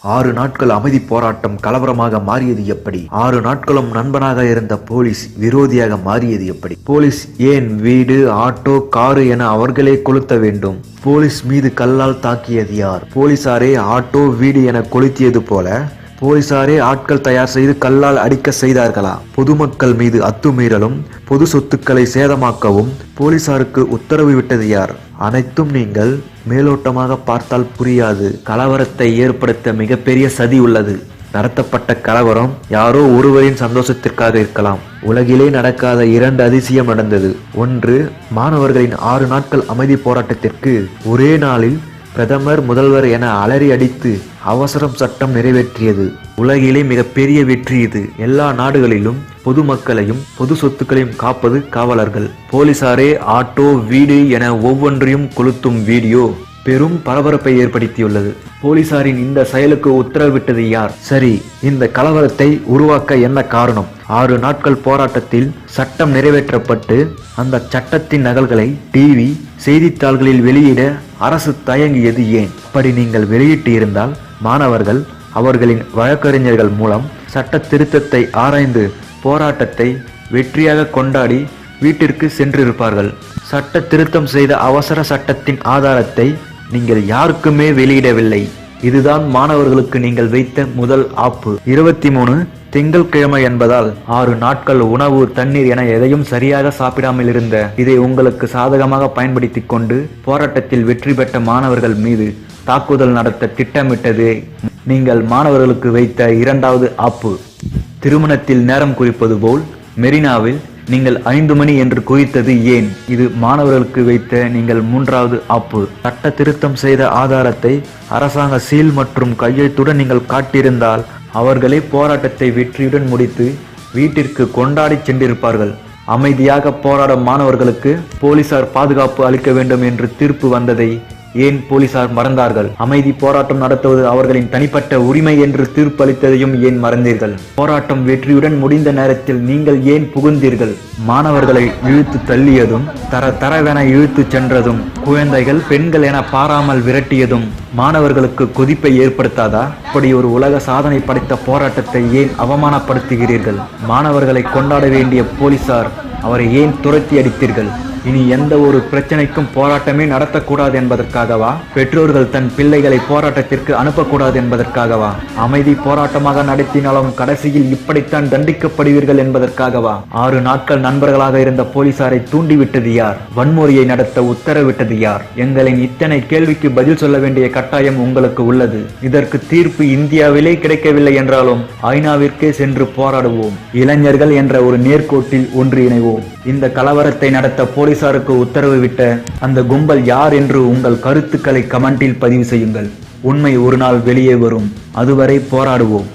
6 நாட்கள் அமைதி போராட்டம் கலவரமாக மாறியது எப்படி? 6 நாட்களும் நண்பனாக இருந்த போலீஸ் விரோதியாக மாறியது எப்படி? போலீஸ் ஏன் வீடு, ஆட்டோ, காரு என அவர்களே கொளுத்த வேண்டும்? போலீஸ் மீது கல்லால் தாக்கியது யார்? போலீசாரே ஆட்டோ, வீடு என கொளுத்தியது போல போலீசாரே ஆட்கள் தயார் செய்து கல்லால் அடிக்க செய்தார்களா? பொதுமக்கள் மீது அத்துமீறலும் பொது சொத்துக்களை சேதமாக்கவும் போலீசாருக்கு உத்தரவு விட்டது யார்? அனைத்தும் நீங்கள் மேலோட்டமாக பார்த்தால் புரியாது. கலவரத்தை ஏற்படுத்த மிகப்பெரிய சதி உள்ளது. நடத்தப்பட்ட கலவரம் யாரோ ஒருவரின் சந்தோஷத்திற்காக இருக்கலாம். உலகிலே நடக்காத 2 அதிசயம் நடந்தது. ஒன்று, மாணவர்களின் 6 நாட்கள் அமைதி போராட்டத்திற்கு ஒரே நாளில் பிரதமர், முதல்வர் என அலறி அடித்து அவசரம் சட்டம் நிறைவேற்றியது. உலகிலே மிகப்பெரிய வெற்றி இது. எல்லா நாடுகளிலும் பொதுமக்களையும் பொது சொத்துக்களையும் காப்பது காவலர்கள். போலீசாரே ஆட்டோ, வீடு என ஒவ்வொன்றையும் கொளுத்தும் வீடியோ பெரும் பரபரப்பை ஏற்படுத்தியுள்ளது. போலீசாரின் இந்த செயலுக்கு உத்தரவிட்டது யார்? சரி, இந்த கலவரத்தை உருவாக்க என்ன காரணம்? 6 நாட்கள் போராட்டத்தில் சட்டம் நிறைவேற்றப்பட்டு அந்த சட்டத்தின் நகல்களை டிவி, செய்தித்தாள்களில் வெளியிட அரசு தயங்கியது ஏன்? அப்படி நீங்கள் வெளியிட்டு இருந்தால் மாணவர்கள் அவர்களின் வழக்கறிஞர்கள் மூலம் சட்ட திருத்தத்தை ஆராய்ந்து போராட்டத்தை வெற்றியாக கொண்டாடி வீட்டிற்கு சென்றிருப்பார்கள். சட்ட திருத்தம் செய்த அவசர சட்டத்தின் ஆதாரத்தை நீங்கள் யாருக்குமே வெளியிடவில்லை. இதுதான் மாணவர்களுக்கு நீங்கள் வைத்த முதல் ஆப்பு. 23 திங்கட்கிழமை என்பதால் 6 நாட்கள் உணவு, தண்ணீர் என எதையும் சரியாக சாப்பிடாமல் இருந்த இதை உங்களுக்கு சாதகமாக பயன்படுத்தி கொண்டு போராட்டத்தில் வெற்றி பெற்ற மாணவர்கள் மீது தாக்குதல் நடத்த திட்டமிட்டது நீங்கள் மாணவர்களுக்கு வைத்த 2வது ஆப்பு. திருமணத்தில் நேரம் குறிப்பது போல் மெரினாவில் நீங்கள் 5 மணி என்று குறித்தது ஏன்? இது மாணவர்களுக்கு வைத்த நீங்கள் 3வது ஆப்பு. சட்ட திருத்தம் செய்த ஆதாரத்தை அரசாங்க சீல் மற்றும் கையெழுத்துடன் நீங்கள் காட்டியிருந்தால் அவர்களே போராட்டத்தை வெற்றியுடன் முடித்து வீட்டிற்கு கொண்டாடி சென்றிருப்பார்கள். அமைதியாக போராடும் மாணவர்களுக்கு போலீசார் பாதுகாப்பு அளிக்க வேண்டும் என்று தீர்ப்பு வந்ததை ஏன் போலீசார் மறந்தார்கள்? அமைதி போராட்டம் நடத்துவது அவர்களின் தனிப்பட்ட உரிமை என்று தீர்ப்பு அளித்ததையும் ஏன் மறந்தீர்கள்? போராட்டம் வெற்றியுடன் முடிந்த நேரத்தில் நீங்கள் ஏன் புகுந்தீர்கள்? மாணவர்களை இழுத்து தள்ளியதும், தரவென இழுத்து சென்றதும், குழந்தைகள், பெண்கள் என பாராமல் விரட்டியதும் மாணவர்களுக்கு கொதிப்பை ஏற்படுத்தாதா? இப்படி ஒரு உலக சாதனை படைத்த போராட்டத்தை ஏன் அவமானப்படுத்துகிறீர்கள்? மாணவர்களை கொண்டாட வேண்டிய போலீசார் அவரை ஏன் துரத்தி அடித்தீர்கள்? இனி எந்த ஒரு பிரச்சனைக்கும் போராட்டமே நடத்தக்கூடாது என்பதற்காகவா? பெற்றோர்கள் தன் பிள்ளைகளை போராட்டத்திற்கு அனுப்பக்கூடாது என்பதற்காகவா? அமைதி போராட்டமாக நடத்தினாலும் கடைசியில் இப்படித்தான் தண்டிக்கப்படுவீர்கள் என்பதற்காகவா? 6 நாட்கள் நண்பர்களாக இருந்த போலீசாரை தூண்டிவிட்டது யார்? வன்முறையை நடத்த உத்தரவிட்டது யார்? எங்களின் இத்தனை கேள்விக்கு பதில் சொல்ல வேண்டிய கட்டாயம் உங்களுக்கு உள்ளது. இதற்கு தீர்ப்பு இந்தியாவிலே கிடைக்கவில்லை என்றாலும் ஐநாவிற்கே சென்று போராடுவோம். இளைஞர்கள் என்ற ஒரு நேர்கோட்டில் ஒன்றிணைவோம். இந்த கலவரத்தை நடத்த போலீசாருக்கு உத்தரவு விட்ட அந்த கும்பல் யார் என்று உங்கள் கருத்துக்களை கமெண்டில் பதிவு செய்யுங்கள். உண்மை ஒரு நாள் வெளியே வரும். அதுவரை போராடுவோம்.